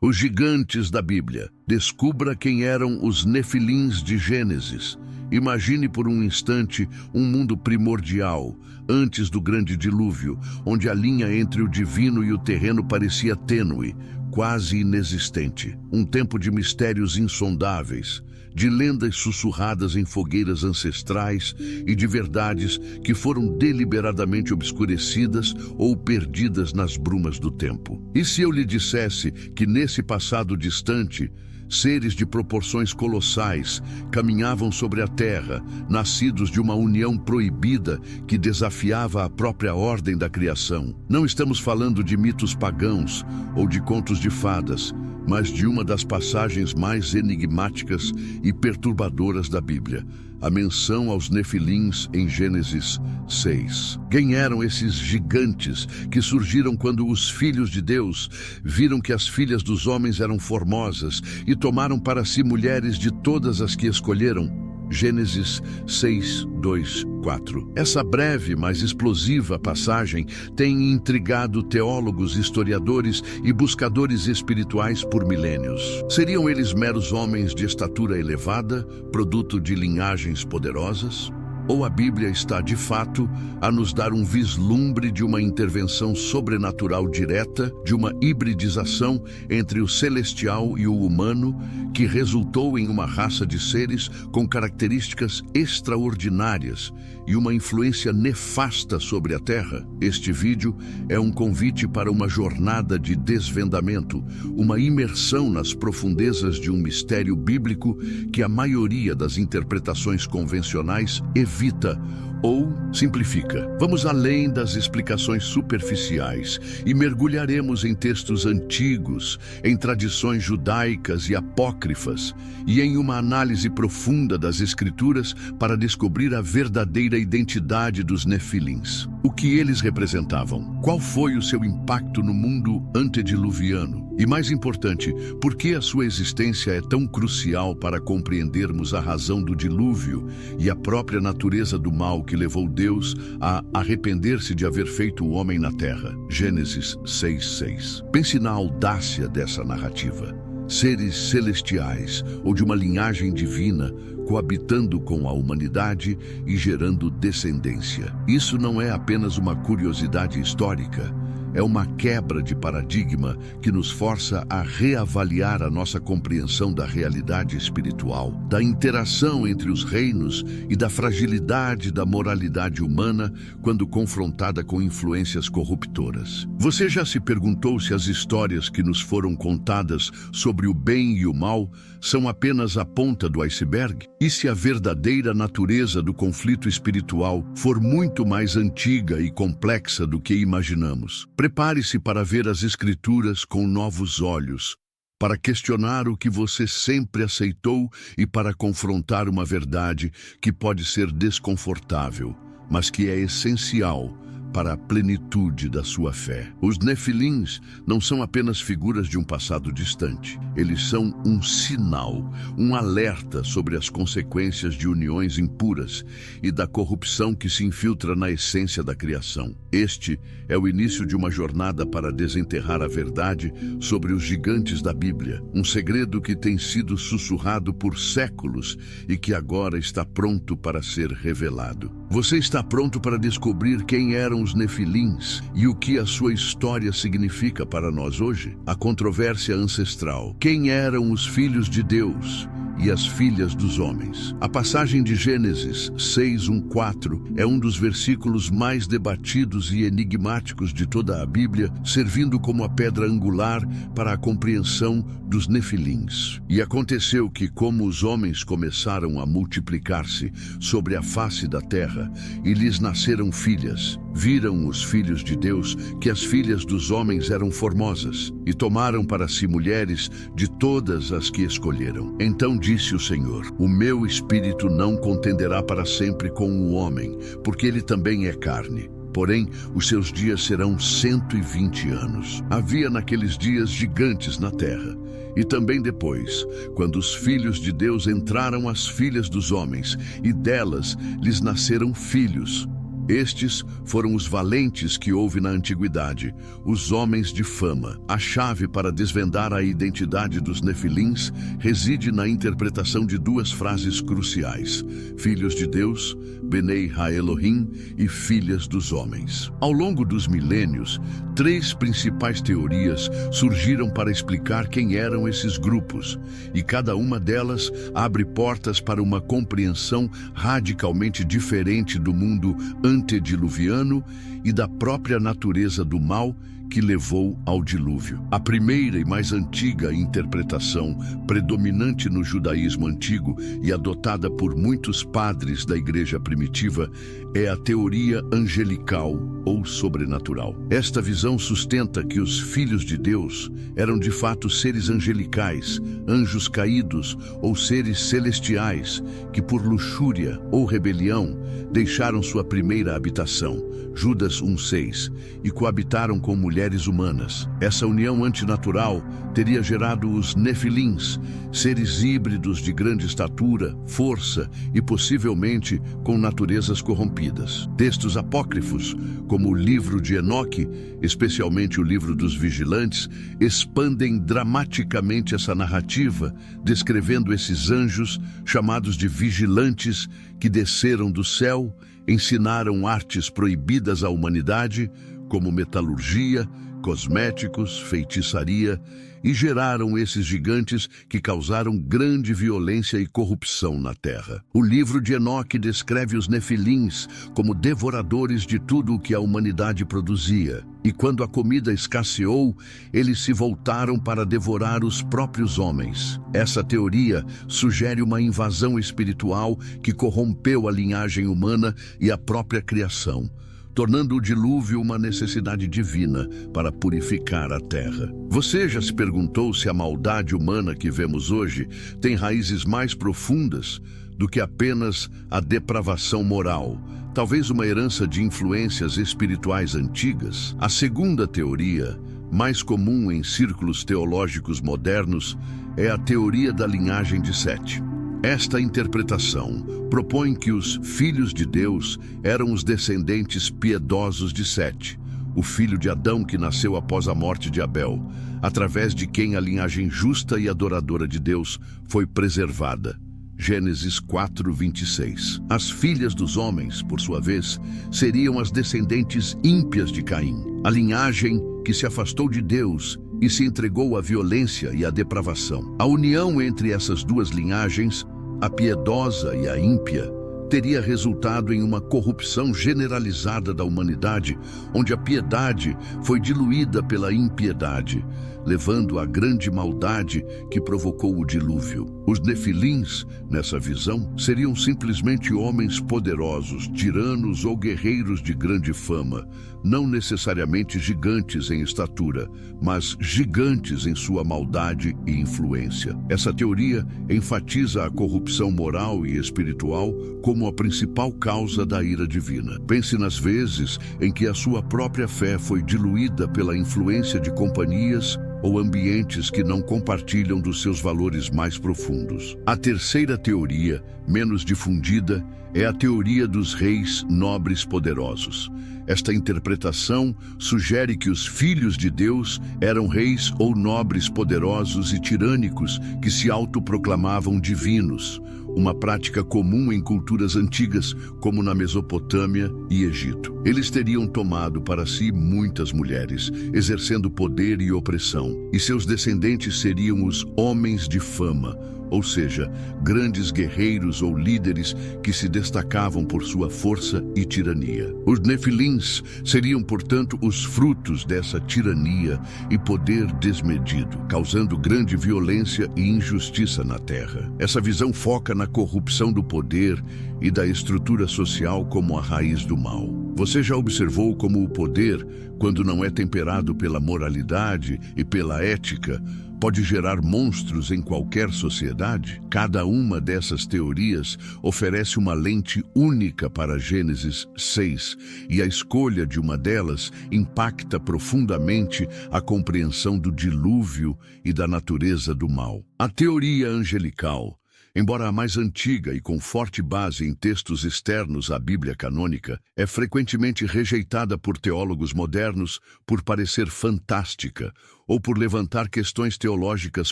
Os gigantes da Bíblia. Descubra quem eram os Nefilins de Gênesis. Imagine por um instante um mundo primordial, antes do grande dilúvio, onde a linha entre o divino e o terreno parecia tênue, quase inexistente. Um tempo de mistérios insondáveis, de lendas sussurradas em fogueiras ancestrais e de verdades que foram deliberadamente obscurecidas ou perdidas nas brumas do tempo. E se eu lhe dissesse que nesse passado distante, seres de proporções colossais caminhavam sobre a terra, nascidos de uma união proibida que desafiava a própria ordem da criação? Não estamos falando de mitos pagãos ou de contos de fadas, mas de uma das passagens mais enigmáticas e perturbadoras da Bíblia, a menção aos Nefilins em Gênesis 6. Quem eram esses gigantes que surgiram quando os filhos de Deus viram que as filhas dos homens eram formosas e tomaram para si mulheres de todas as que escolheram? Gênesis 6, 2, 4. Essa breve, mas explosiva passagem tem intrigado teólogos, historiadores e buscadores espirituais por milênios. Seriam eles meros homens de estatura elevada, produto de linhagens poderosas? Ou a Bíblia está, de fato, a nos dar um vislumbre de uma intervenção sobrenatural direta, de uma hibridização entre o celestial e o humano, que resultou em uma raça de seres com características extraordinárias e uma influência nefasta sobre a Terra? Este vídeo é um convite para uma jornada de desvendamento, uma imersão nas profundezas de um mistério bíblico que a maioria das interpretações convencionais evita ou simplifica. Vamos além das explicações superficiais e mergulharemos em textos antigos, em tradições judaicas e apócrifas e em uma análise profunda das Escrituras para descobrir a verdadeira identidade dos Nefilins. O que eles representavam? Qual foi o seu impacto no mundo antediluviano? E mais importante, por que a sua existência é tão crucial para compreendermos a razão do dilúvio e a própria natureza do mal que levou Deus a arrepender-se de haver feito o homem na terra? Gênesis 6:6. Pense na audácia dessa narrativa. Seres celestiais ou de uma linhagem divina coabitando com a humanidade e gerando descendência. Isso não é apenas uma curiosidade histórica. É uma quebra de paradigma que nos força a reavaliar a nossa compreensão da realidade espiritual, da interação entre os reinos e da fragilidade da moralidade humana quando confrontada com influências corruptoras. Você já se perguntou se as histórias que nos foram contadas sobre o bem e o mal são apenas a ponta do iceberg? E se a verdadeira natureza do conflito espiritual for muito mais antiga e complexa do que imaginamos? Prepare-se para ver as Escrituras com novos olhos, para questionar o que você sempre aceitou e para confrontar uma verdade que pode ser desconfortável, mas que é essencial para a plenitude da sua fé. Os Nefilins não são apenas figuras de um passado distante. Eles são um sinal, um alerta sobre as consequências de uniões impuras e da corrupção que se infiltra na essência da criação. Este é o início de uma jornada para desenterrar a verdade sobre os gigantes da Bíblia, um segredo que tem sido sussurrado por séculos e que agora está pronto para ser revelado. Você está pronto para descobrir quem eram os Nefilins e o que a sua história significa para nós hoje? A controvérsia ancestral. Quem eram os filhos de Deus e as filhas dos homens? A passagem de Gênesis 6:1-4 é um dos versículos mais debatidos e enigmáticos de toda a Bíblia, servindo como a pedra angular para a compreensão dos Nefilins. E aconteceu que, como os homens começaram a multiplicar-se sobre a face da terra e lhes nasceram filhas, viram os filhos de Deus que as filhas dos homens eram formosas e tomaram para si mulheres de todas as que escolheram. Então disse o Senhor: o meu espírito não contenderá para sempre com o homem, porque ele também é carne. Porém, os seus dias serão 120 anos. Havia naqueles dias gigantes na terra. E também depois, quando os filhos de Deus entraram as filhas dos homens, e delas lhes nasceram filhos. Estes foram os valentes que houve na antiguidade, os homens de fama. A chave para desvendar a identidade dos Nefilins reside na interpretação de duas frases cruciais: filhos de Deus, Benei Ha-Elohim, e filhas dos homens. Ao longo dos milênios, três principais teorias surgiram para explicar quem eram esses grupos, e cada uma delas abre portas para uma compreensão radicalmente diferente do mundo antediluviano e da própria natureza do mal que levou ao dilúvio. A primeira e mais antiga interpretação, predominante no judaísmo antigo e adotada por muitos padres da igreja primitiva, é a teoria angelical ou sobrenatural. Esta visão sustenta que os filhos de Deus eram de fato seres angelicais, anjos caídos ou seres celestiais que por luxúria ou rebelião deixaram sua primeira habitação, Judas 1:6, e coabitaram com mulheres humanas. Essa união antinatural teria gerado os Nefilins, seres híbridos de grande estatura, força e possivelmente com naturezas corrompidas. Textos apócrifos, como o livro de Enoque, especialmente o livro dos Vigilantes, expandem dramaticamente essa narrativa, descrevendo esses anjos chamados de vigilantes que desceram do céu, ensinaram artes proibidas à humanidade, como metalurgia, cosméticos, feitiçaria, e geraram esses gigantes que causaram grande violência e corrupção na terra. O livro de Enoque descreve os Nefilins como devoradores de tudo o que a humanidade produzia. E quando a comida escasseou, eles se voltaram para devorar os próprios homens. Essa teoria sugere uma invasão espiritual que corrompeu a linhagem humana e a própria criação, tornando o dilúvio uma necessidade divina para purificar a terra. Você já se perguntou se a maldade humana que vemos hoje tem raízes mais profundas do que apenas a depravação moral, talvez uma herança de influências espirituais antigas? A segunda teoria, mais comum em círculos teológicos modernos, é a teoria da linhagem de Sete. Esta interpretação propõe que os filhos de Deus eram os descendentes piedosos de Sete, o filho de Adão que nasceu após a morte de Abel, através de quem a linhagem justa e adoradora de Deus foi preservada. Gênesis 4:26. As filhas dos homens, por sua vez, seriam as descendentes ímpias de Caim, a linhagem que se afastou de Deus e se entregou à violência e à depravação. A união entre essas duas linhagens, a piedosa e a ímpia, teria resultado em uma corrupção generalizada da humanidade, onde a piedade foi diluída pela impiedade, levando à grande maldade que provocou o dilúvio. Os Nefilins, nessa visão, seriam simplesmente homens poderosos, tiranos ou guerreiros de grande fama, não necessariamente gigantes em estatura, mas gigantes em sua maldade e influência. Essa teoria enfatiza a corrupção moral e espiritual como a principal causa da ira divina. Pense nas vezes em que a sua própria fé foi diluída pela influência de companhias ou ambientes que não compartilham dos seus valores mais profundos. A terceira teoria, menos difundida, é a teoria dos reis nobres poderosos. Esta interpretação sugere que os filhos de Deus eram reis ou nobres poderosos e tirânicos que se autoproclamavam divinos, uma prática comum em culturas antigas, como na Mesopotâmia e Egito. Eles teriam tomado para si muitas mulheres, exercendo poder e opressão, e seus descendentes seriam os homens de fama, ou seja, grandes guerreiros ou líderes que se destacavam por sua força e tirania. Os Nefilins seriam, portanto, os frutos dessa tirania e poder desmedido, causando grande violência e injustiça na terra. Essa visão foca na corrupção do poder e da estrutura social como a raiz do mal. Você já observou como o poder, quando não é temperado pela moralidade e pela ética, pode gerar monstros em qualquer sociedade? Cada uma dessas teorias oferece uma lente única para Gênesis 6, e a escolha de uma delas impacta profundamente a compreensão do dilúvio e da natureza do mal. A teoria angelical embora a mais antiga e com forte base em textos externos à Bíblia canônica, é frequentemente rejeitada por teólogos modernos por parecer fantástica ou por levantar questões teológicas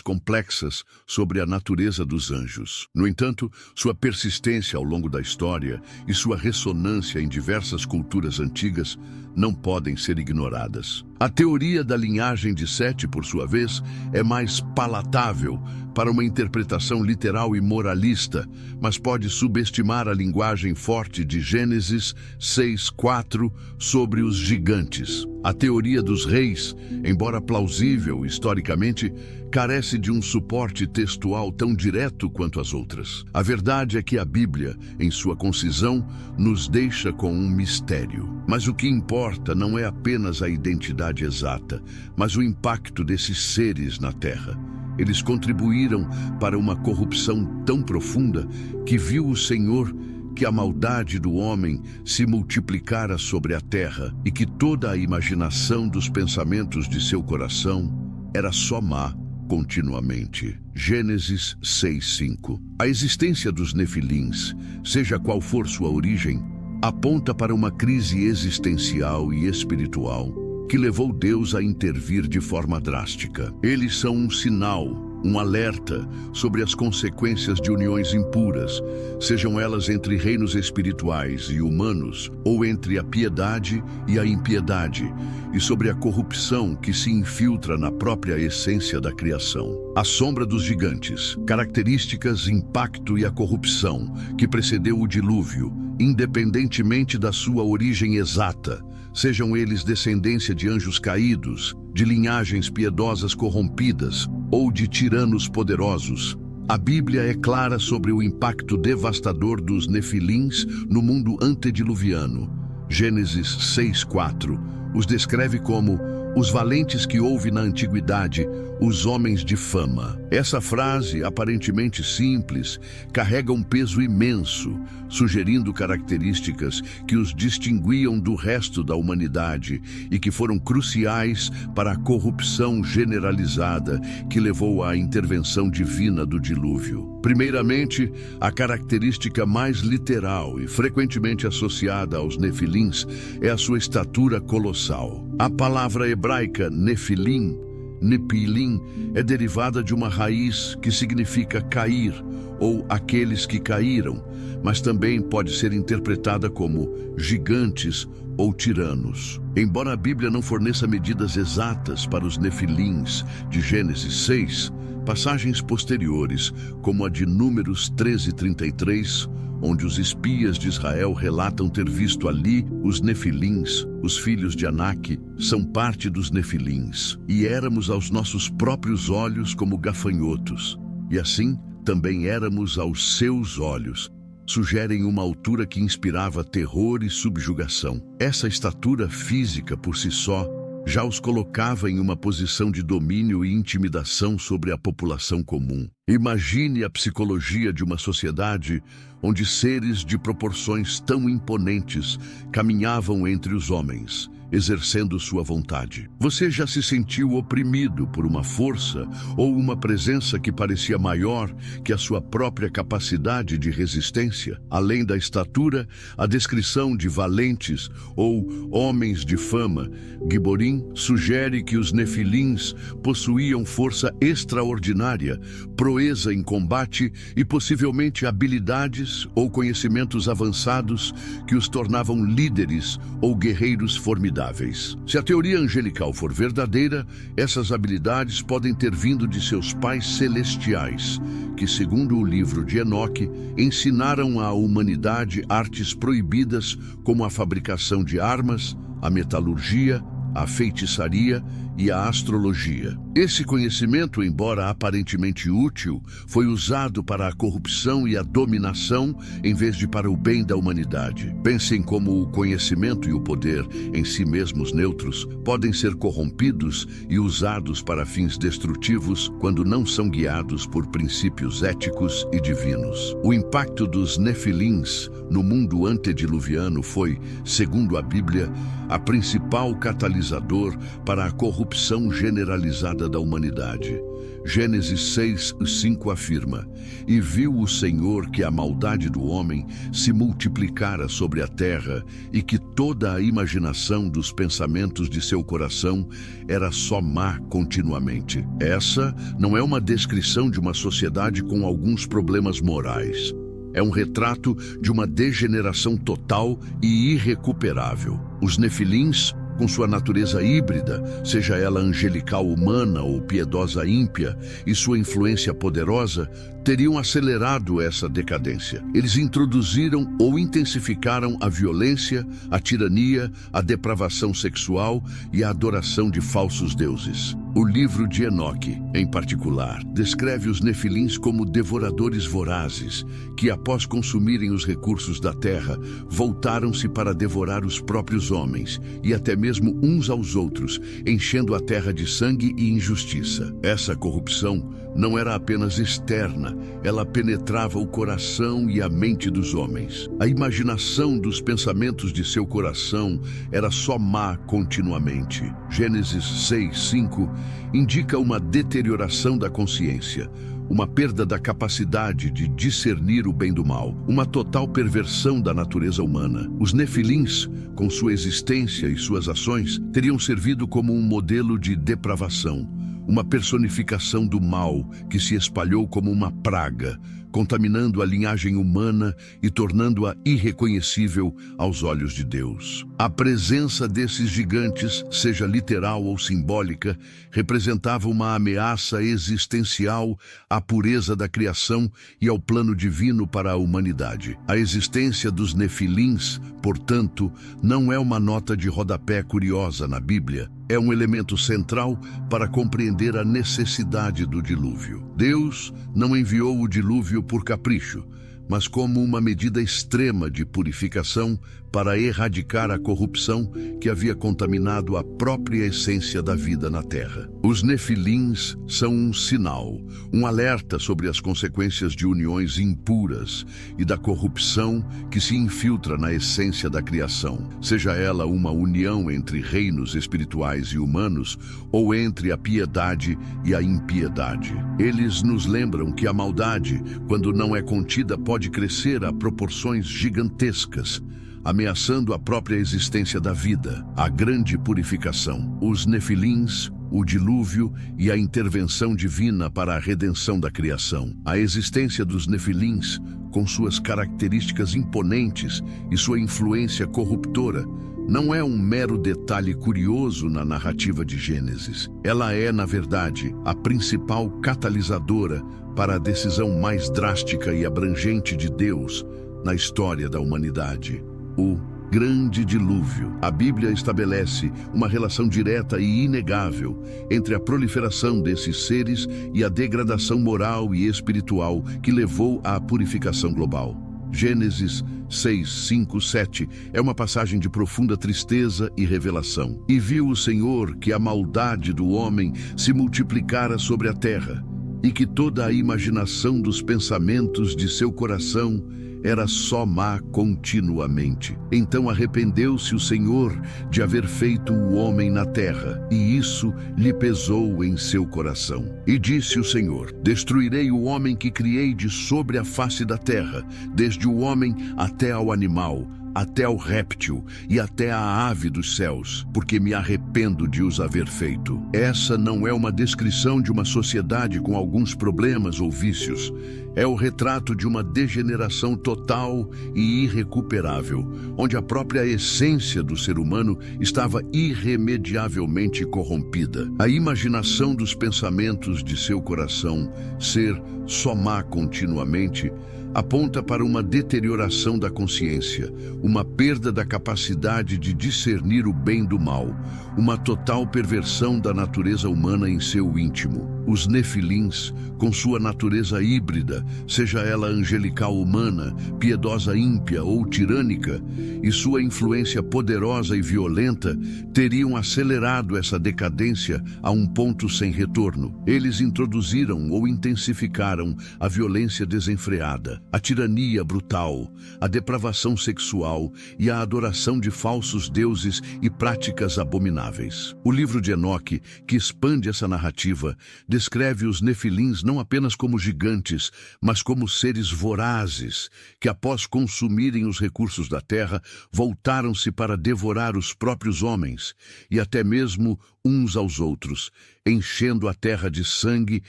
complexas sobre a natureza dos anjos. No entanto, sua persistência ao longo da história e sua ressonância em diversas culturas antigas não podem ser ignoradas. A teoria da linhagem de Sete, por sua vez, é mais palatável para uma interpretação literal e moralista, mas pode subestimar a linguagem forte de Gênesis 6:4 sobre os gigantes. A teoria dos reis, embora plausível historicamente, carece de um suporte textual tão direto quanto as outras. A verdade é que a Bíblia, em sua concisão, nos deixa com um mistério. Mas o que importa não é apenas a identidade exata, mas o impacto desses seres na Terra. Eles contribuíram para uma corrupção tão profunda que viu o Senhor que a maldade do homem se multiplicara sobre a terra e que toda a imaginação dos pensamentos de seu coração era só má continuamente. Gênesis 6:5. A existência dos nefilins, seja qual for sua origem, aponta para uma crise existencial e espiritual que levou Deus a intervir de forma drástica. Eles são um sinal, um alerta sobre as consequências de uniões impuras, sejam elas entre reinos espirituais e humanos, ou entre a piedade e a impiedade, e sobre a corrupção que se infiltra na própria essência da criação. A sombra dos gigantes, características, impacto e a corrupção que precedeu o dilúvio, independentemente da sua origem exata, sejam eles descendência de anjos caídos, de linhagens piedosas corrompidas ou de tiranos poderosos. A Bíblia é clara sobre o impacto devastador dos nefilins no mundo antediluviano. Gênesis 6:4 os descreve como os valentes que houve na antiguidade, os homens de fama. Essa frase, aparentemente simples, carrega um peso imenso, sugerindo características que os distinguiam do resto da humanidade e que foram cruciais para a corrupção generalizada que levou à intervenção divina do dilúvio. Primeiramente, a característica mais literal e frequentemente associada aos nefilins é a sua estatura colossal. A palavra hebraica nefilim, nepilim, é derivada de uma raiz que significa cair ou aqueles que caíram, mas também pode ser interpretada como gigantes ou tiranos. Embora a Bíblia não forneça medidas exatas para os nefilins de Gênesis 6, passagens posteriores, como a de Números 13:33, onde os espias de Israel relatam ter visto ali os nefilins, os filhos de Anak, são parte dos nefilins. E éramos aos nossos próprios olhos como gafanhotos, e assim também éramos aos seus olhos. Sugerem uma altura que inspirava terror e subjugação. Essa estatura física por si só já os colocava em uma posição de domínio e intimidação sobre a população comum. Imagine a psicologia de uma sociedade onde seres de proporções tão imponentes caminhavam entre os homens, exercendo sua vontade. Você já se sentiu oprimido por uma força ou uma presença que parecia maior que a sua própria capacidade de resistência? Além da estatura, a descrição de valentes ou homens de fama, Giborim, sugere que os nefilins possuíam força extraordinária, proeza em combate e possivelmente habilidades ou conhecimentos avançados que os tornavam líderes ou guerreiros formidáveis. Se a teoria angelical for verdadeira, essas habilidades podem ter vindo de seus pais celestiais, que, segundo o livro de Enoque, ensinaram à humanidade artes proibidas como a fabricação de armas, a metalurgia, a feitiçaria e a astrologia. Esse conhecimento, embora aparentemente útil, foi usado para a corrupção e a dominação em vez de para o bem da humanidade. Pensem como o conhecimento e o poder, em si mesmos neutros, podem ser corrompidos e usados para fins destrutivos quando não são guiados por princípios éticos e divinos. O impacto dos nefilins no mundo antediluviano foi, segundo a Bíblia, a principal catalisador para a corrupção generalizada da humanidade. Gênesis 6:5 afirma: "E viu o Senhor que a maldade do homem se multiplicara sobre a terra e que toda a imaginação dos pensamentos de seu coração era só má continuamente." Essa não é uma descrição de uma sociedade com alguns problemas morais. É um retrato de uma degeneração total e irrecuperável. Os nefilins, com sua natureza híbrida, seja ela angelical humana ou piedosa ímpia, e sua influência poderosa, teriam acelerado essa decadência. Eles introduziram ou intensificaram a violência, a tirania, a depravação sexual e a adoração de falsos deuses. O livro de Enoque, em particular, descreve os nefilins como devoradores vorazes, que após consumirem os recursos da terra, voltaram-se para devorar os próprios homens, e até mesmo uns aos outros, enchendo a terra de sangue e injustiça. Essa corrupção não era apenas externa, ela penetrava o coração e a mente dos homens. A imaginação dos pensamentos de seu coração era só má continuamente. Gênesis 6:5 indica uma deterioração da consciência, uma perda da capacidade de discernir o bem do mal, uma total perversão da natureza humana. Os nefilins, com sua existência e suas ações, teriam servido como um modelo de depravação, uma personificação do mal que se espalhou como uma praga, contaminando a linhagem humana e tornando-a irreconhecível aos olhos de Deus. A presença desses gigantes, seja literal ou simbólica, representava uma ameaça existencial à pureza da criação e ao plano divino para a humanidade. A existência dos nefilins, portanto, não é uma nota de rodapé curiosa na Bíblia. É um elemento central para compreender a necessidade do dilúvio. Deus não enviou o dilúvio por capricho, mas como uma medida extrema de purificação para erradicar a corrupção que havia contaminado a própria essência da vida na terra. Os nefilins são um sinal, um alerta sobre as consequências de uniões impuras e da corrupção que se infiltra na essência da criação, seja ela uma união entre reinos espirituais e humanos ou entre a piedade e a impiedade. Eles nos lembram que a maldade, quando não é contida, pode crescer a proporções gigantescas, ameaçando a própria existência da vida. A grande purificação, os nefilins, o dilúvio e a intervenção divina para a redenção da criação. A existência dos nefilins, com suas características imponentes e sua influência corruptora, não é um mero detalhe curioso na narrativa de Gênesis. Ela é, na verdade, a principal catalisadora para a decisão mais drástica e abrangente de Deus na história da humanidade: o grande dilúvio. A Bíblia estabelece uma relação direta e inegável entre a proliferação desses seres e a degradação moral e espiritual que levou à purificação global. Gênesis 6:5-7 é uma passagem de profunda tristeza e revelação. "E viu o Senhor que a maldade do homem se multiplicara sobre a terra, e que toda a imaginação dos pensamentos de seu coração era só má continuamente. Então arrependeu-se o Senhor de haver feito o homem na terra, e isso lhe pesou em seu coração. E disse o Senhor: Destruirei o homem que criei de sobre a face da terra, desde o homem até ao animal, até ao réptil e até à ave dos céus, porque me arrependo de os haver feito." Essa não é uma descrição de uma sociedade com alguns problemas ou vícios. É o retrato de uma degeneração total e irrecuperável, onde a própria essência do ser humano estava irremediavelmente corrompida. A imaginação dos pensamentos de seu coração ser só má continuamente aponta para uma deterioração da consciência, uma perda da capacidade de discernir o bem do mal, uma total perversão da natureza humana em seu íntimo. Os nefilins, com sua natureza híbrida, seja ela angelical humana, piedosa ímpia ou tirânica, e sua influência poderosa e violenta, teriam acelerado essa decadência a um ponto sem retorno. Eles introduziram ou intensificaram a violência desenfreada, a tirania brutal, a depravação sexual e a adoração de falsos deuses e práticas abomináveis. O livro de Enoque, que expande essa narrativa, descreve os nefilins não apenas como gigantes, mas como seres vorazes, que após consumirem os recursos da terra, voltaram-se para devorar os próprios homens, e até mesmo uns aos outros, enchendo a terra de sangue,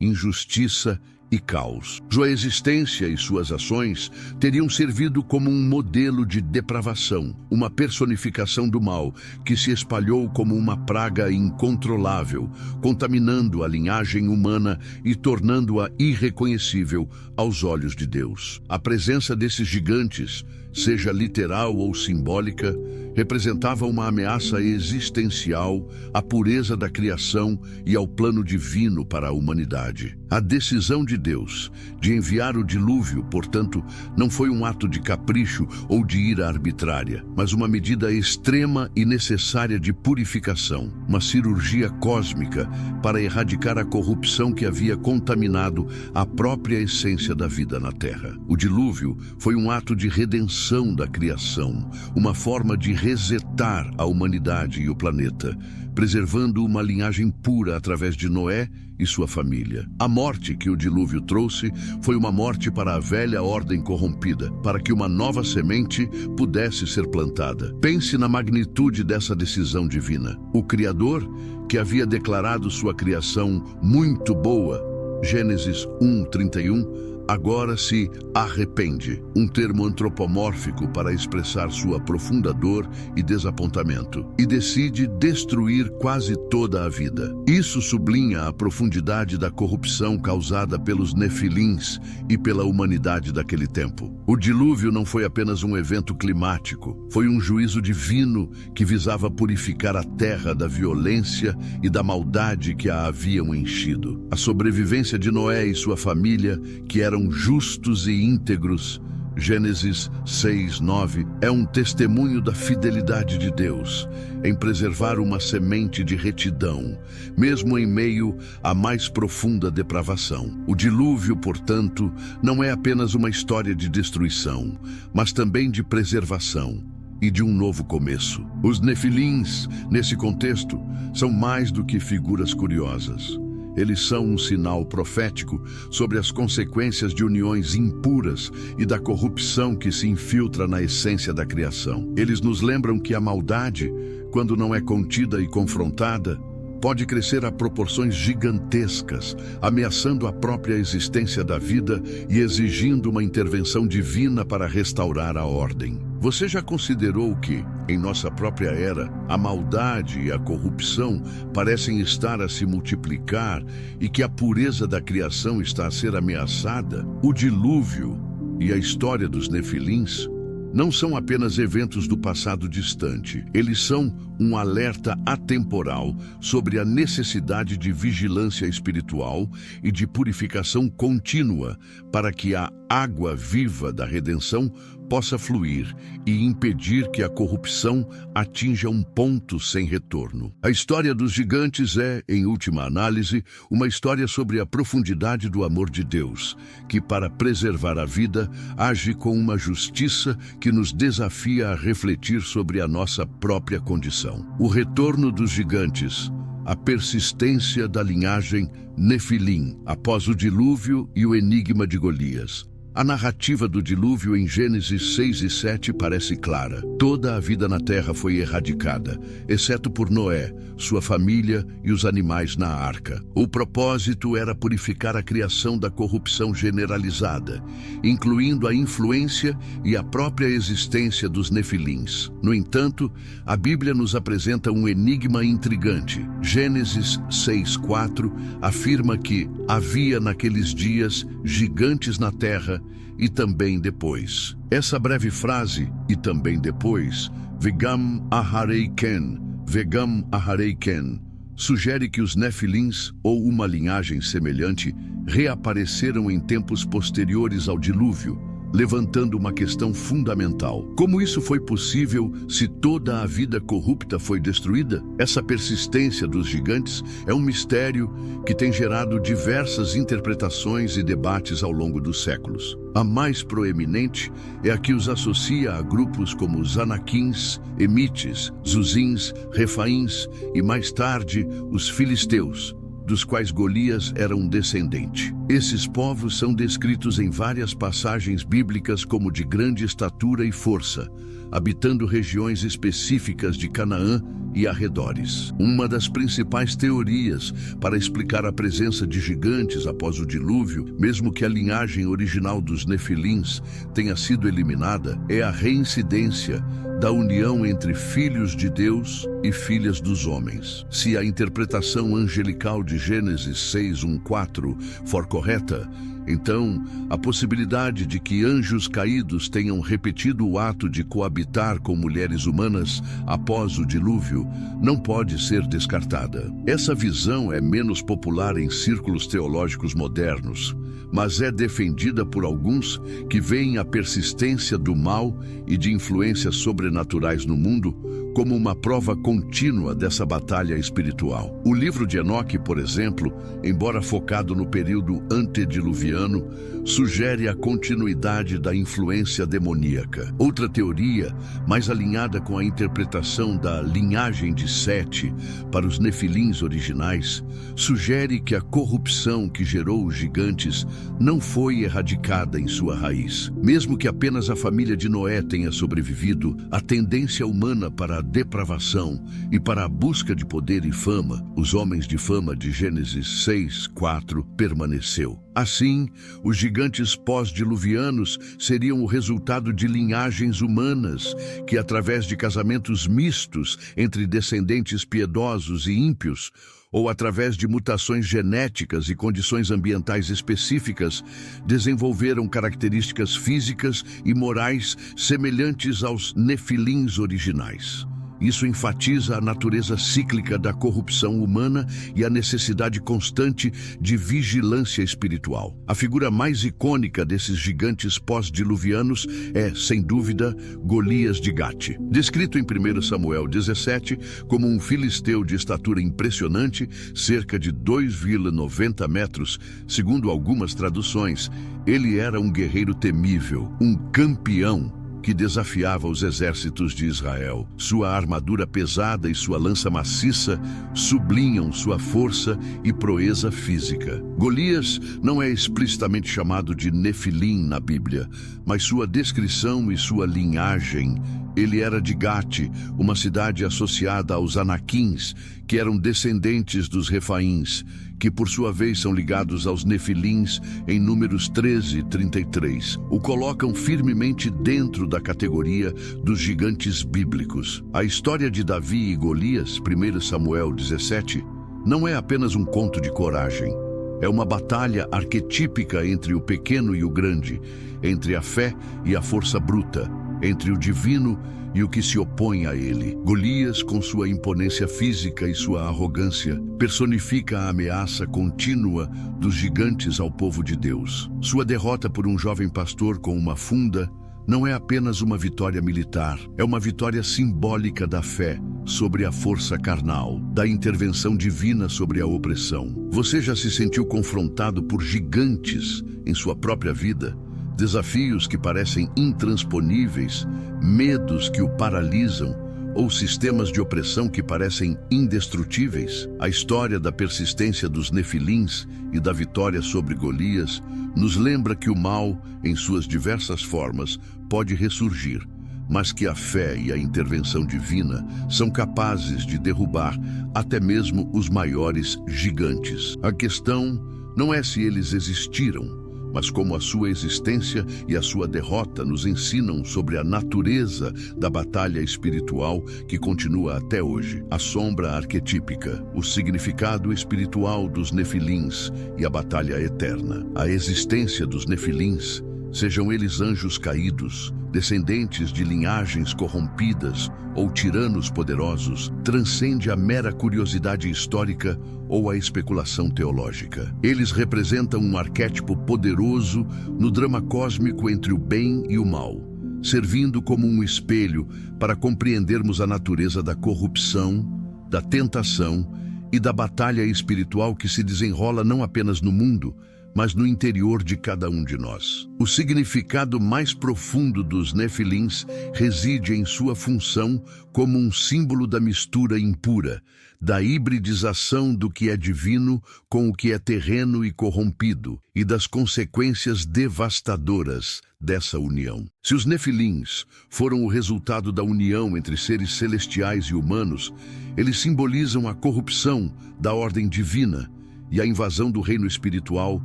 injustiça e caos. Sua existência e suas ações teriam servido como um modelo de depravação, uma personificação do mal que se espalhou como uma praga incontrolável, contaminando a linhagem humana e tornando-a irreconhecível aos olhos de Deus. A presença desses gigantes, seja literal ou simbólica, representava uma ameaça existencial à pureza da criação e ao plano divino para a humanidade. A decisão de Deus de enviar o dilúvio, portanto, não foi um ato de capricho ou de ira arbitrária, mas uma medida extrema e necessária de purificação, uma cirurgia cósmica para erradicar a corrupção que havia contaminado a própria essência da vida na Terra. O dilúvio foi um ato de redenção da criação, uma forma de resetar a humanidade e o planeta, preservando uma linhagem pura através de Noé e sua família. A morte que o dilúvio trouxe foi uma morte para a velha ordem corrompida, para que uma nova semente pudesse ser plantada. Pense na magnitude dessa decisão divina. O Criador, que havia declarado sua criação muito boa, Gênesis 1:31, agora se arrepende, um termo antropomórfico para expressar sua profunda dor e desapontamento, e decide destruir quase toda a vida. Isso sublinha a profundidade da corrupção causada pelos nefilins e pela humanidade daquele tempo. O dilúvio não foi apenas um evento climático, foi um juízo divino que visava purificar a terra da violência e da maldade que a haviam enchido. A sobrevivência de Noé e sua família, que eram justos e íntegros, Gênesis 6:9, é um testemunho da fidelidade de Deus em preservar uma semente de retidão, mesmo em meio à mais profunda depravação. O dilúvio, portanto, não é apenas uma história de destruição, mas também de preservação e de um novo começo. Os nefilins, nesse contexto, são mais do que figuras curiosas. Eles são um sinal profético sobre as consequências de uniões impuras e da corrupção que se infiltra na essência da criação. Eles nos lembram que a maldade, quando não é contida e confrontada, pode crescer a proporções gigantescas, ameaçando a própria existência da vida e exigindo uma intervenção divina para restaurar a ordem. Você já considerou que, em nossa própria era, a maldade e a corrupção parecem estar a se multiplicar e que a pureza da criação está a ser ameaçada? O dilúvio e a história dos nefilins não são apenas eventos do passado distante. Eles são um alerta atemporal sobre a necessidade de vigilância espiritual e de purificação contínua para que a água viva da redenção possa fluir e impedir que a corrupção atinja um ponto sem retorno. A história dos gigantes é, em última análise, uma história sobre a profundidade do amor de Deus, que, para preservar a vida, age com uma justiça que nos desafia a refletir sobre a nossa própria condição. O retorno dos gigantes, a persistência da linhagem Nefilim após o dilúvio e o enigma de Golias. A narrativa do dilúvio em Gênesis 6 e 7 parece clara. Toda a vida na terra foi erradicada, exceto por Noé, sua família e os animais na arca. O propósito era purificar a criação da corrupção generalizada, incluindo a influência e a própria existência dos nefilins. No entanto, a Bíblia nos apresenta um enigma intrigante. Gênesis 6:4 afirma que havia naqueles dias gigantes na terra e também depois. Essa breve frase, e também depois, Vegam Aharei Ken, Vegam Aharei Ken, sugere que os nefilins, ou uma linhagem semelhante, reapareceram em tempos posteriores ao dilúvio, levantando uma questão fundamental. Como isso foi possível se toda a vida corrupta foi destruída? Essa persistência dos gigantes é um mistério que tem gerado diversas interpretações e debates ao longo dos séculos. A mais proeminente é a que os associa a grupos como os Anaquins, Emites, Zuzins, Refaíns e, mais tarde, os Filisteus, dos quais Golias era um descendente. Esses povos são descritos em várias passagens bíblicas como de grande estatura e força, habitando regiões específicas de Canaã e arredores. Uma das principais teorias para explicar a presença de gigantes após o dilúvio, mesmo que a linhagem original dos Nefilins tenha sido eliminada, é a reincidência da união entre filhos de Deus e filhas dos homens. Se a interpretação angelical de Gênesis 6:1-4 for correta, então a possibilidade de que anjos caídos tenham repetido o ato de coabitar com mulheres humanas após o dilúvio não pode ser descartada. Essa visão é menos popular em círculos teológicos modernos, mas é defendida por alguns que veem a persistência do mal e de influências sobrenaturais no mundo como uma prova contínua dessa batalha espiritual. O livro de Enoque, por exemplo, embora focado no período antediluviano, sugere a continuidade da influência demoníaca. Outra teoria, mais alinhada com a interpretação da linhagem de Sete para os Nefilins originais, sugere que a corrupção que gerou os gigantes não foi erradicada em sua raiz. Mesmo que apenas a família de Noé tenha sobrevivido, a tendência humana para a depravação e para a busca de poder e fama, os homens de fama de Gênesis 6:4, permaneceu. Assim, os gigantes pós-diluvianos seriam o resultado de linhagens humanas que, através de casamentos mistos entre descendentes piedosos e ímpios, ou através de mutações genéticas e condições ambientais específicas, desenvolveram características físicas e morais semelhantes aos Nefilins originais. Isso enfatiza a natureza cíclica da corrupção humana e a necessidade constante de vigilância espiritual. A figura mais icônica desses gigantes pós-diluvianos é, sem dúvida, Golias de Gate. Descrito em 1 Samuel 17 como um filisteu de estatura impressionante, cerca de 2,90 metros, segundo algumas traduções, ele era um guerreiro temível, um campeão que desafiava os exércitos de Israel. Sua armadura pesada e sua lança maciça sublinham sua força e proeza física. Golias não é explicitamente chamado de Nefilim na Bíblia, mas sua descrição e sua linhagem. Ele era de Gate, uma cidade associada aos Anaquins, que eram descendentes dos Refaíns, que por sua vez são ligados aos Nefilins em Números 13:33. O colocam firmemente dentro da categoria dos gigantes bíblicos. A história de Davi e Golias, 1 Samuel 17, não é apenas um conto de coragem. É uma batalha arquetípica entre o pequeno e o grande, entre a fé e a força bruta, entre o divino e o que se opõe a ele. Golias, com sua imponência física e sua arrogância, personifica a ameaça contínua dos gigantes ao povo de Deus. Sua derrota por um jovem pastor com uma funda não é apenas uma vitória militar, é uma vitória simbólica da fé sobre a força carnal, da intervenção divina sobre a opressão. Você já se sentiu confrontado por gigantes em sua própria vida? Desafios que parecem intransponíveis, medos que o paralisam, ou sistemas de opressão que parecem indestrutíveis? A história da persistência dos Nefilins e da vitória sobre Golias nos lembra que o mal, em suas diversas formas, pode ressurgir, mas que a fé e a intervenção divina são capazes de derrubar até mesmo os maiores gigantes. A questão não é se eles existiram, mas como a sua existência e a sua derrota nos ensinam sobre a natureza da batalha espiritual que continua até hoje. A sombra arquetípica, o significado espiritual dos Nefilins e a batalha eterna. A existência dos Nefilins, sejam eles anjos caídos, descendentes de linhagens corrompidas ou tiranos poderosos, transcende a mera curiosidade histórica ou a especulação teológica. Eles representam um arquétipo poderoso no drama cósmico entre o bem e o mal, servindo como um espelho para compreendermos a natureza da corrupção, da tentação e da batalha espiritual que se desenrola não apenas no mundo, mas no interior de cada um de nós. O significado mais profundo dos Nefilins reside em sua função como um símbolo da mistura impura, da hibridização do que é divino com o que é terreno e corrompido, e das consequências devastadoras dessa união. Se os Nefilins foram o resultado da união entre seres celestiais e humanos, eles simbolizam a corrupção da ordem divina e a invasão do reino espiritual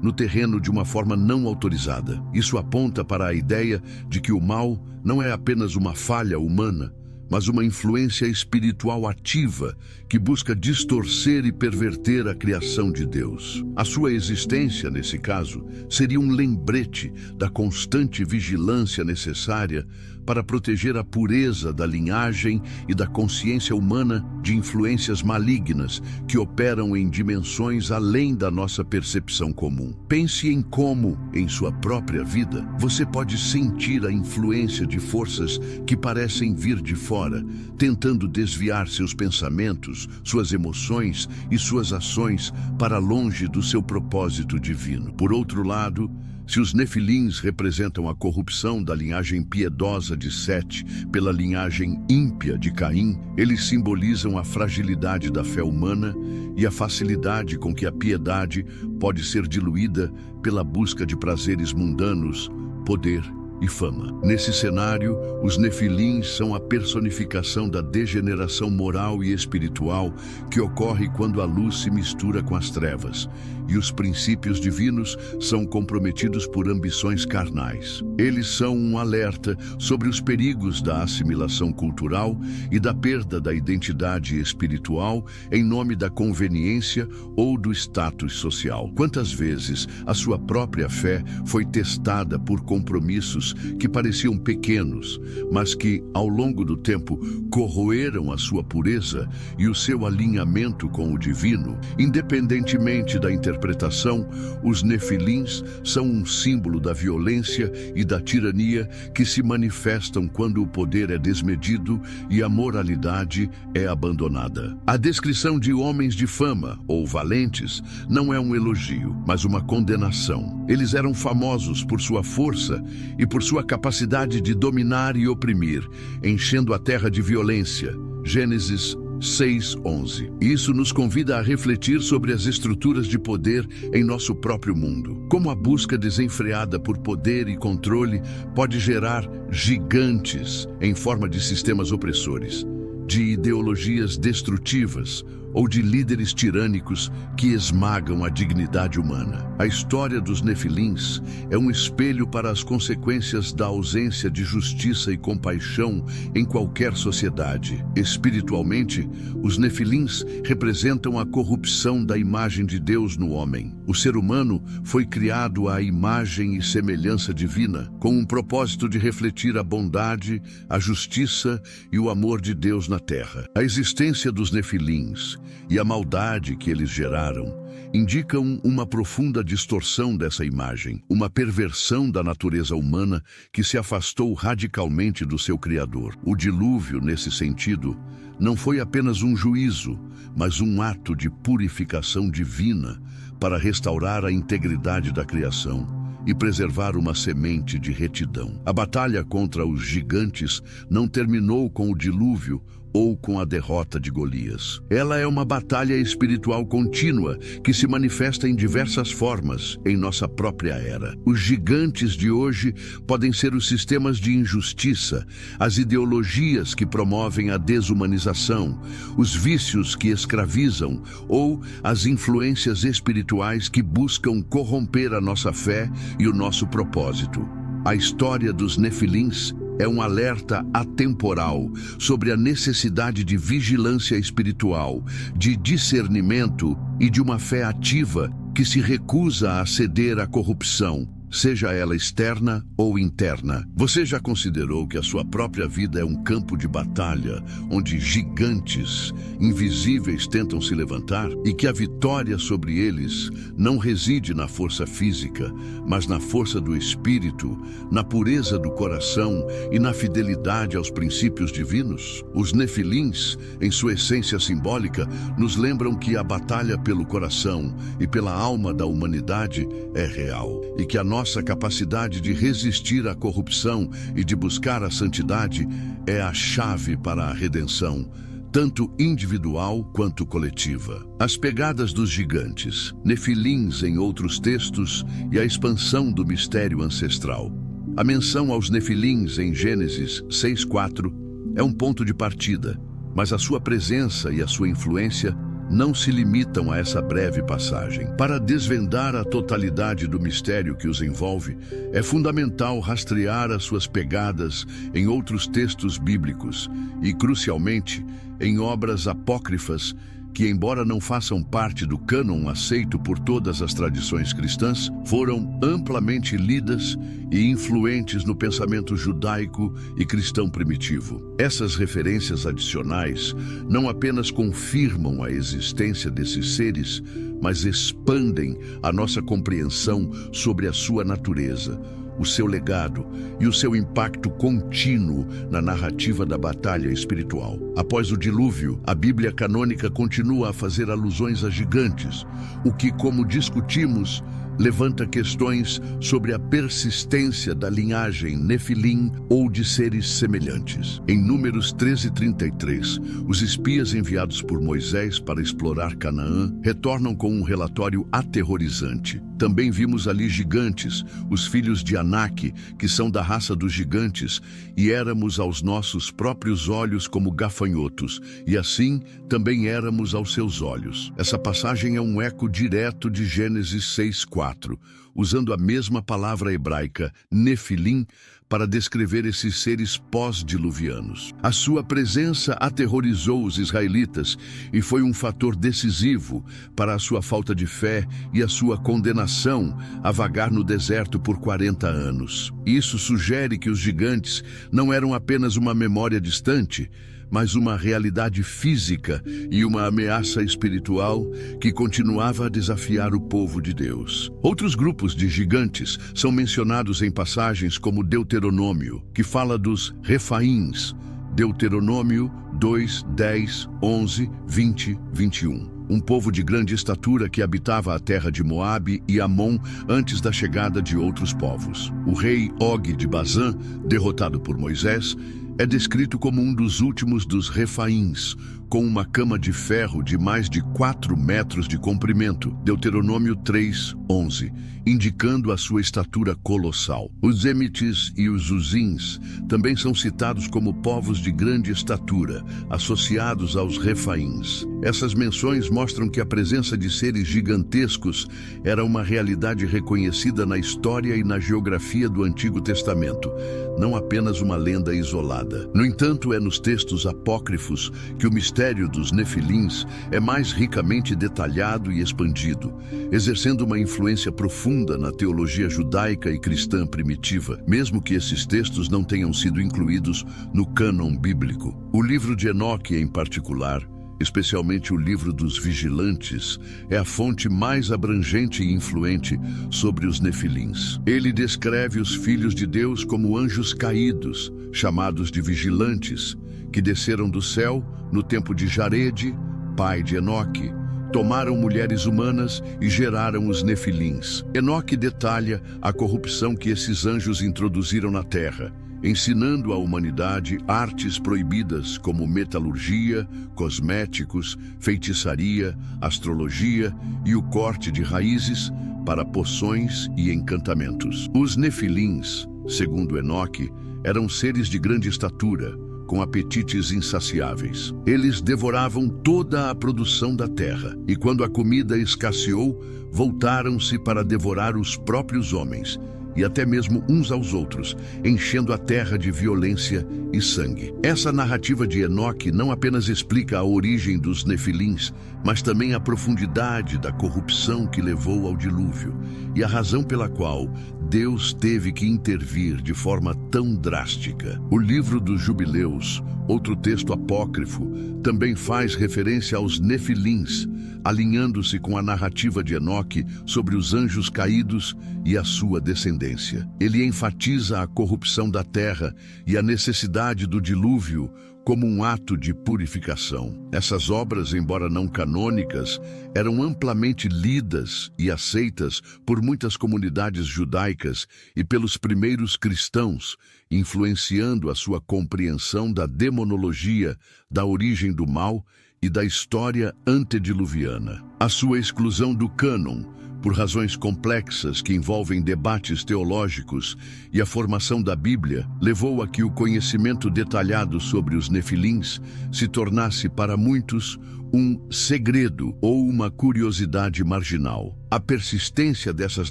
no terreno de uma forma não autorizada. Isso aponta para a ideia de que o mal não é apenas uma falha humana, mas uma influência espiritual ativa que busca distorcer e perverter a criação de Deus. A sua existência, nesse caso, seria um lembrete da constante vigilância necessária para proteger a pureza da linhagem e da consciência humana de influências malignas que operam em dimensões além da nossa percepção comum. Pense em como, em sua própria vida, você pode sentir a influência de forças que parecem vir de fora, tentando desviar seus pensamentos, suas emoções e suas ações para longe do seu propósito divino. Por outro lado, se os Nefilins representam a corrupção da linhagem piedosa de Sete pela linhagem ímpia de Caim, eles simbolizam a fragilidade da fé humana e a facilidade com que a piedade pode ser diluída pela busca de prazeres mundanos, poder e fama. Nesse cenário, os Nefilins são a personificação da degeneração moral e espiritual que ocorre quando a luz se mistura com as trevas, e os princípios divinos são comprometidos por ambições carnais. Eles são um alerta sobre os perigos da assimilação cultural e da perda da identidade espiritual em nome da conveniência ou do status social. Quantas vezes a sua própria fé foi testada por compromissos que pareciam pequenos, mas que, ao longo do tempo, corroeram a sua pureza e o seu alinhamento com o divino? Independentemente da interpretação, os Nefilins são um símbolo da violência e da tirania que se manifestam quando o poder é desmedido e a moralidade é abandonada. A descrição de homens de fama, ou valentes, não é um elogio, mas uma condenação. Eles eram famosos por sua força e por sua capacidade de dominar e oprimir, enchendo a terra de violência. Gênesis 6:11. Isso nos convida a refletir sobre as estruturas de poder em nosso próprio mundo. Como a busca desenfreada por poder e controle pode gerar gigantes em forma de sistemas opressores, de ideologias destrutivas ou de líderes tirânicos que esmagam a dignidade humana. A história dos Nefilins é um espelho para as consequências da ausência de justiça e compaixão em qualquer sociedade. Espiritualmente, os Nefilins representam a corrupção da imagem de Deus no homem. O ser humano foi criado à imagem e semelhança divina, com um propósito de refletir a bondade, a justiça e o amor de Deus na terra. A existência dos Nefilins e a maldade que eles geraram indicam uma profunda distorção dessa imagem, uma perversão da natureza humana que se afastou radicalmente do seu Criador. O dilúvio, nesse sentido, não foi apenas um juízo, mas um ato de purificação divina para restaurar a integridade da criação e preservar uma semente de retidão. A batalha contra os gigantes não terminou com o dilúvio ou com a derrota de Golias. Ela é uma batalha espiritual contínua que se manifesta em diversas formas em nossa própria era. Os gigantes de hoje podem ser os sistemas de injustiça, as ideologias que promovem a desumanização, os vícios que escravizam ou as influências espirituais que buscam corromper a nossa fé e o nosso propósito. A história dos Nefilins é um alerta atemporal sobre a necessidade de vigilância espiritual, de discernimento e de uma fé ativa que se recusa a ceder à corrupção, seja ela externa ou interna. Você já considerou que a sua própria vida é um campo de batalha, onde gigantes invisíveis tentam se levantar e que a vitória sobre eles não reside na força física, mas na força do espírito, na pureza do coração e na fidelidade aos princípios divinos? Os nefilins, em sua essência simbólica, nos lembram que a batalha pelo coração e pela alma da humanidade é real e que a nossa capacidade de resistir à corrupção e de buscar a santidade é a chave para a redenção, tanto individual quanto coletiva. As pegadas dos gigantes, nefilins em outros textos e a expansão do mistério ancestral. A menção aos nefilins em Gênesis 6:4 é um ponto de partida, mas a sua presença e a sua influência não se limitam a essa breve passagem. Para desvendar a totalidade do mistério que os envolve, é fundamental rastrear as suas pegadas em outros textos bíblicos e, crucialmente, em obras apócrifas que, embora não façam parte do cânon aceito por todas as tradições cristãs, foram amplamente lidas e influentes no pensamento judaico e cristão primitivo. Essas referências adicionais não apenas confirmam a existência desses seres, mas expandem a nossa compreensão sobre a sua natureza, o seu legado e o seu impacto contínuo na narrativa da batalha espiritual. Após o dilúvio, a Bíblia canônica continua a fazer alusões a gigantes, o que, como discutimos, levanta questões sobre a persistência da linhagem Nefilim ou de seres semelhantes. Em Números 13:33, os espias enviados por Moisés para explorar Canaã retornam com um relatório aterrorizante. Também vimos ali gigantes, os filhos de Anak, que são da raça dos gigantes, e éramos aos nossos próprios olhos como gafanhotos, e assim também éramos aos seus olhos. Essa passagem é um eco direto de Gênesis 6:4, usando a mesma palavra hebraica, Nefilim, para descrever esses seres pós-diluvianos. A sua presença aterrorizou os israelitas e foi um fator decisivo para a sua falta de fé e a sua condenação a vagar no deserto por 40 anos. Isso sugere que os gigantes não eram apenas uma memória distante, mas uma realidade física e uma ameaça espiritual que continuava a desafiar o povo de Deus. Outros grupos de gigantes são mencionados em passagens como Deuteronômio, que fala dos Refaíns, Deuteronômio 2, 10, 11, 20, 21. Um povo de grande estatura que habitava a terra de Moabe e Amon antes da chegada de outros povos. O rei Og de Bazã, derrotado por Moisés, é descrito como um dos últimos dos Refaíns, com uma cama de ferro de mais de 4 metros de comprimento, Deuteronômio 3:11, indicando a sua estatura colossal. Os Emites e os Uzins também são citados como povos de grande estatura, associados aos Refaíns. Essas menções mostram que a presença de seres gigantescos era uma realidade reconhecida na história e na geografia do Antigo Testamento, não apenas uma lenda isolada. No entanto, é nos textos apócrifos que o mistério dos Nefilins é mais ricamente detalhado e expandido, exercendo uma influência profunda na teologia judaica e cristã primitiva, mesmo que esses textos não tenham sido incluídos no cânon bíblico. O livro de Enoque, em particular, especialmente o livro dos Vigilantes, é a fonte mais abrangente e influente sobre os Nefilins. Ele descreve os filhos de Deus como anjos caídos, chamados de vigilantes, que desceram do céu no tempo de Jarede, pai de Enoque, tomaram mulheres humanas e geraram os Nefilins. Enoque detalha a corrupção que esses anjos introduziram na terra, ensinando à humanidade artes proibidas como metalurgia, cosméticos, feitiçaria, astrologia e o corte de raízes para poções e encantamentos. Os Nefilins, segundo Enoque, eram seres de grande estatura, com apetites insaciáveis. Eles devoravam toda a produção da terra, e quando a comida escasseou, voltaram-se para devorar os próprios homens, e até mesmo uns aos outros, enchendo a terra de violência e sangue. Essa narrativa de Enoque não apenas explica a origem dos nefilins, mas também a profundidade da corrupção que levou ao dilúvio e a razão pela qual Deus teve que intervir de forma tão drástica. O livro dos Jubileus, outro texto apócrifo, também faz referência aos nefilins, alinhando-se com a narrativa de Enoque sobre os anjos caídos e a sua descendência. Ele enfatiza a corrupção da terra e a necessidade do dilúvio como um ato de purificação. Essas obras, embora não canônicas, eram amplamente lidas e aceitas por muitas comunidades judaicas e pelos primeiros cristãos, influenciando a sua compreensão da demonologia, da origem do mal e da história antediluviana. A sua exclusão do cânon, por razões complexas que envolvem debates teológicos e a formação da Bíblia, levou a que o conhecimento detalhado sobre os nefilins se tornasse para muitos um segredo ou uma curiosidade marginal. A persistência dessas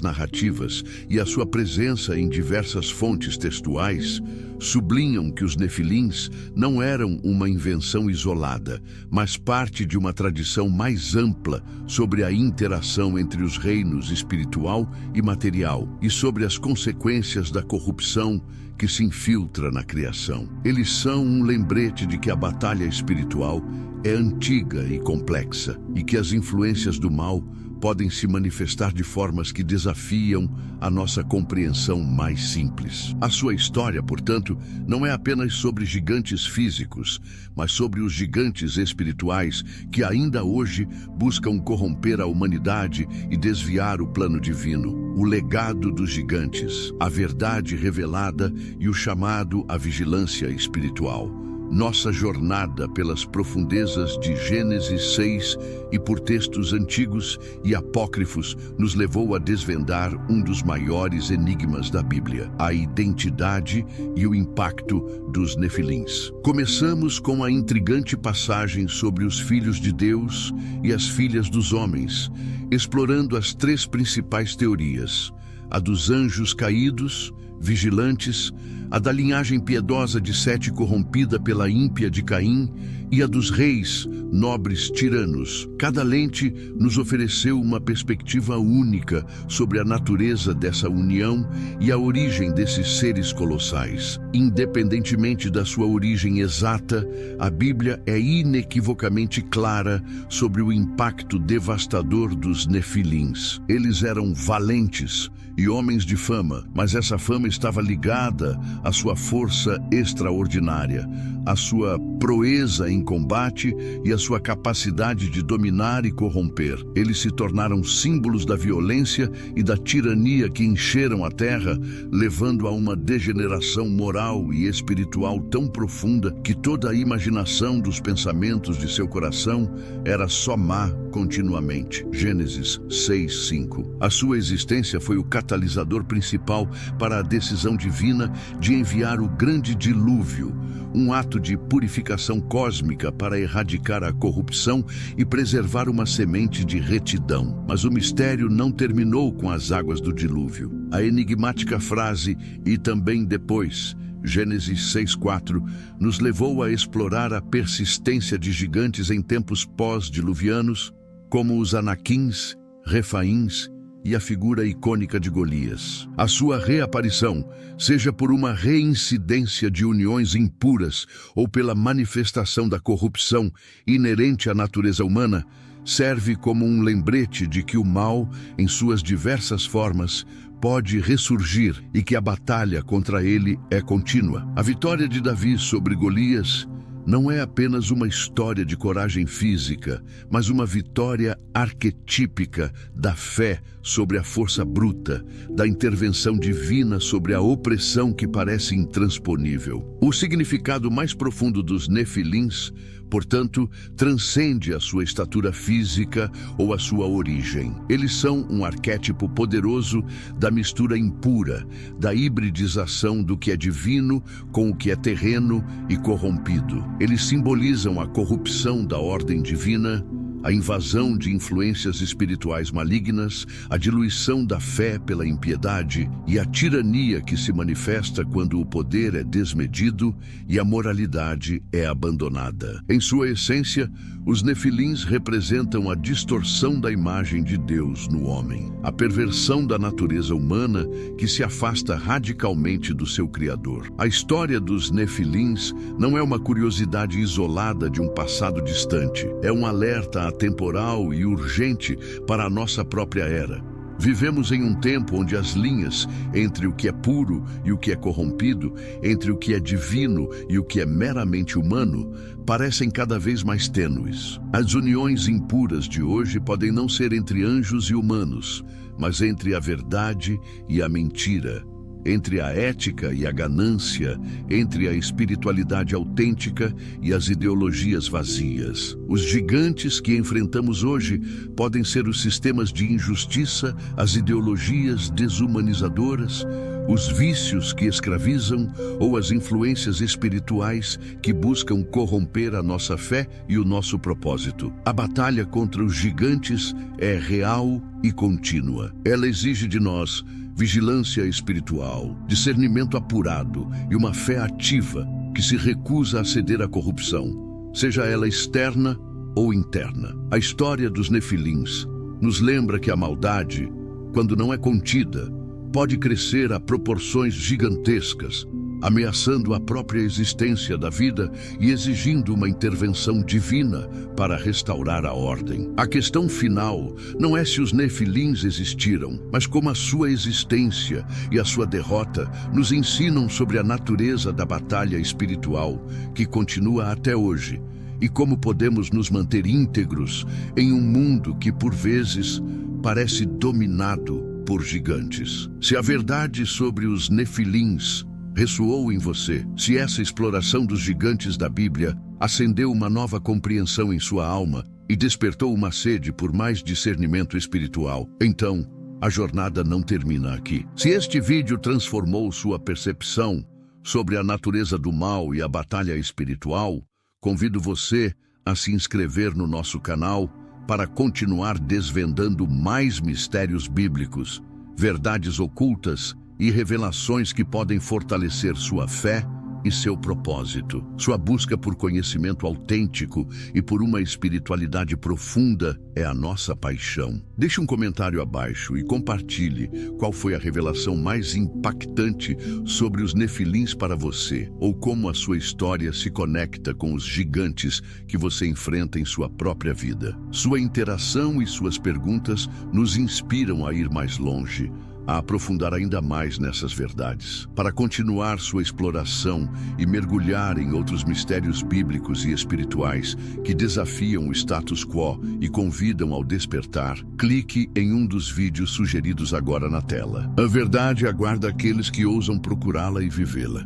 narrativas e a sua presença em diversas fontes textuais sublinham que os nefilins não eram uma invenção isolada, mas parte de uma tradição mais ampla sobre a interação entre os reinos espiritual e material e sobre as consequências da corrupção que se infiltra na criação. Eles são um lembrete de que a batalha espiritual é antiga e complexa e que as influências do mal podem se manifestar de formas que desafiam a nossa compreensão mais simples. A sua história, portanto, não é apenas sobre gigantes físicos, mas sobre os gigantes espirituais que ainda hoje buscam corromper a humanidade e desviar o plano divino. O legado dos gigantes, a verdade revelada e o chamado à vigilância espiritual. Nossa jornada pelas profundezas de Gênesis 6 e por textos antigos e apócrifos nos levou a desvendar um dos maiores enigmas da Bíblia, a identidade e o impacto dos nefilins. Começamos com a intrigante passagem sobre os filhos de Deus e as filhas dos homens, explorando as três principais teorias: a dos anjos caídos, vigilantes, a da linhagem piedosa de Sete corrompida pela ímpia de Caim e a dos reis, nobres tiranos. Cada lente nos ofereceu uma perspectiva única sobre a natureza dessa união e a origem desses seres colossais. Independentemente da sua origem exata, a Bíblia é inequivocamente clara sobre o impacto devastador dos nefilins. Eles eram valentes e homens de fama, mas essa fama estava ligada à sua força extraordinária, à sua proeza em combate e à sua capacidade de dominar e corromper. Eles se tornaram símbolos da violência e da tirania que encheram a terra, levando a uma degeneração moral e espiritual tão profunda que toda a imaginação dos pensamentos de seu coração era só má continuamente. Gênesis 6:5. A sua existência foi o catalisador principal para a decisão divina de enviar o grande dilúvio, um ato de purificação cósmica para erradicar a corrupção e preservar uma semente de retidão. Mas o mistério não terminou com as águas do dilúvio. A enigmática frase "e também depois", Gênesis 6:4, nos levou a explorar a persistência de gigantes em tempos pós-diluvianos, como os Anaquins, Refaíns e a figura icônica de Golias. A sua reaparição, seja por uma reincidência de uniões impuras ou pela manifestação da corrupção inerente à natureza humana, serve como um lembrete de que o mal, em suas diversas formas, pode ressurgir e que a batalha contra ele é contínua. A vitória de Davi sobre Golias não é apenas uma história de coragem física, mas uma vitória arquetípica da fé sobre a força bruta, da intervenção divina sobre a opressão que parece intransponível. O significado mais profundo dos nefilins, portanto, transcende a sua estatura física ou a sua origem. Eles são um arquétipo poderoso da mistura impura, da hibridização do que é divino com o que é terreno e corrompido. Eles simbolizam a corrupção da ordem divina, a invasão de influências espirituais malignas, a diluição da fé pela impiedade e a tirania que se manifesta quando o poder é desmedido e a moralidade é abandonada. Em sua essência, os nefilins representam a distorção da imagem de Deus no homem, a perversão da natureza humana que se afasta radicalmente do seu Criador. A história dos nefilins não é uma curiosidade isolada de um passado distante, é um alerta atemporal e urgente para a nossa própria era. Vivemos em um tempo onde as linhas entre o que é puro e o que é corrompido, entre o que é divino e o que é meramente humano, parecem cada vez mais tênues. As uniões impuras de hoje podem não ser entre anjos e humanos, mas entre a verdade e a mentira, entre a ética e a ganância, entre a espiritualidade autêntica e as ideologias vazias. Os gigantes que enfrentamos hoje podem ser os sistemas de injustiça, as ideologias desumanizadoras, os vícios que escravizam ou as influências espirituais que buscam corromper a nossa fé e o nosso propósito. A batalha contra os gigantes é real e contínua. Ela exige de nós vigilância espiritual, discernimento apurado e uma fé ativa que se recusa a ceder à corrupção, seja ela externa ou interna. A história dos nefilins nos lembra que a maldade, quando não é contida, pode crescer a proporções gigantescas, ameaçando a própria existência da vida e exigindo uma intervenção divina para restaurar a ordem. A questão final não é se os nefilins existiram, mas como a sua existência e a sua derrota nos ensinam sobre a natureza da batalha espiritual que continua até hoje e como podemos nos manter íntegros em um mundo que, por vezes, parece dominado por gigantes. Se a verdade sobre os nefilins ressoou em você, se essa exploração dos gigantes da Bíblia acendeu uma nova compreensão em sua alma e despertou uma sede por mais discernimento espiritual, então a jornada não termina aqui. Se este vídeo transformou sua percepção sobre a natureza do mal e a batalha espiritual, convido você a se inscrever no nosso canal para continuar desvendando mais mistérios bíblicos, verdades ocultas e revelações que podem fortalecer sua fé e seu propósito. Sua busca por conhecimento autêntico e por uma espiritualidade profunda é a nossa paixão. Deixe um comentário abaixo e compartilhe qual foi a revelação mais impactante sobre os nefilins para você, ou como a sua história se conecta com os gigantes que você enfrenta em sua própria vida. Sua interação e suas perguntas nos inspiram a ir mais longe, a aprofundar ainda mais nessas verdades. Para continuar sua exploração e mergulhar em outros mistérios bíblicos e espirituais que desafiam o status quo e convidam ao despertar, clique em um dos vídeos sugeridos agora na tela. A verdade aguarda aqueles que ousam procurá-la e vivê-la.